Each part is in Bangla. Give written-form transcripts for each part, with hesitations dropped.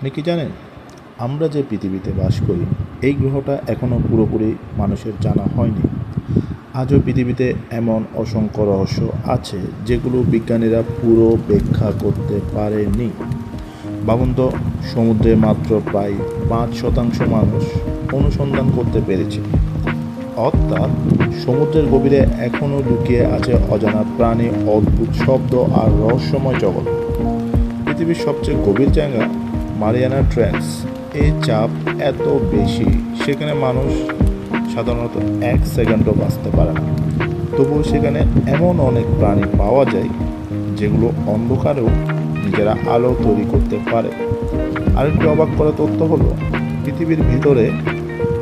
আপনি কি জানেন, আমরা যে পৃথিবীতে বাস করি এই গ্রহটা এখনও পুরোপুরি মানুষের জানা হয়নি। আজও পৃথিবীতে এমন অসংখ্য রহস্য আছে যেগুলো বিজ্ঞানীরা পুরো ব্যাখ্যা করতে পারেনি। ভাবুন তো, সমুদ্রে মাত্র প্রায় 5% মানুষ অনুসন্ধান করতে পেরেছে। অর্থাৎ সমুদ্রের গভীরে এখনও লুকিয়ে আছে অজানা প্রাণী, অদ্ভুত শব্দ আর রহস্যময় জগৎ। পৃথিবীর সবচেয়ে গভীর জায়গা মারিয়ানা ট্রেঞ্চ, এই চাপ এত বেশি সেখানে মানুষ সাধারণত 1 সেকেন্ডও বাঁচতে পারে না। তবুও সেখানে এমন অনেক প্রাণী পাওয়া যায় যেগুলো অন্ধকারেও নিজেরা আলো তৈরি করতে পারে। আরেকটি অবাক করা তথ্য হলো, পৃথিবীর ভিতরে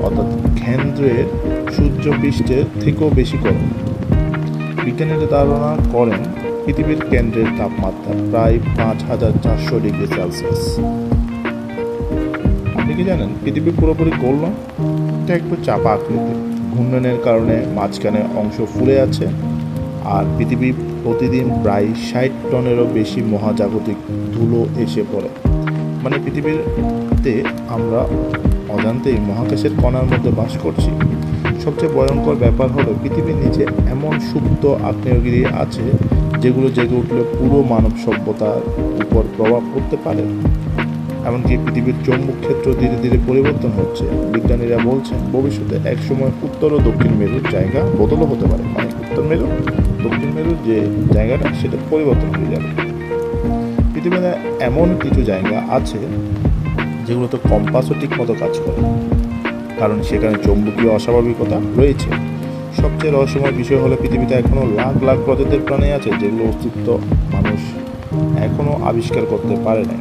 অর্থাৎ কেন্দ্রের সূর্যপৃষ্ঠের থেকেও বেশি গরম। বিজ্ঞানীরা ধারণা করেন পৃথিবীর কেন্দ্রের তাপমাত্রা প্রায় 5400 ডিগ্রি সেলসিয়াস। আপনি কি জানেন পৃথিবী পুরোপুরি গোল নয়, এটা একটু চাপা আকৃতি। ঘূর্ণনের কারণে মাঝখানে অংশ ফুলে আছে। আর পৃথিবী প্রতিদিন প্রায় 60 টনেরও বেশি মহাজাগতিক ধুলো এসে পড়ে। মানে পৃথিবীতে আমরা অজান্তেই মহাকাশের কণার মধ্যে বাস করছি। সবচেয়ে ভয়ঙ্কর ব্যাপার হলো পৃথিবীর নিচে এমন সুপ্ত আগ্নেয়গিরি আছে যেগুলো জেগে উঠলে পুরো মানব সভ্যতার উপর প্রভাব পড়তে পারে। এমনকি পৃথিবীর চৌম্বক ক্ষেত্র ধীরে ধীরে পরিবর্তন হচ্ছে। বিজ্ঞানীরা বলছেন ভবিষ্যতে একসময় উত্তর ও দক্ষিণ মেরুর জায়গা বদলও হতে পারে। মানে উত্তর মেরু দক্ষিণ মেরুর যে জায়গাটা সেটা পরিবর্তন হয়ে যাবে। পৃথিবীতে এমন কিছু জায়গা আছে যেগুলোতে কম্পাসও ঠিক মতো কাজ করে, কারণ সেখানে চৌম্বকীয় অস্বাভাবিকতা রয়েছে। সবচেয়ে রহস্যময় বিষয় হলো পৃথিবীতে এখনও লাখ লাখ প্রজাতির প্রাণী আছে যেগুলো অস্তিত্ব মানুষ এখনও আবিষ্কার করতে পারে না।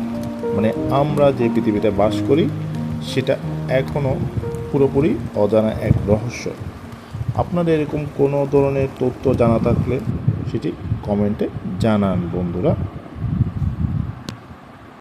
মানে আমরা যে পৃথিবীতে বাস করি সেটা এখনও পুরোপুরি অজানা এক রহস্য। আপনাদের এরকম কোনো ধরনের তথ্য জানা থাকলে সেটি কমেন্টে জানান বন্ধুরা।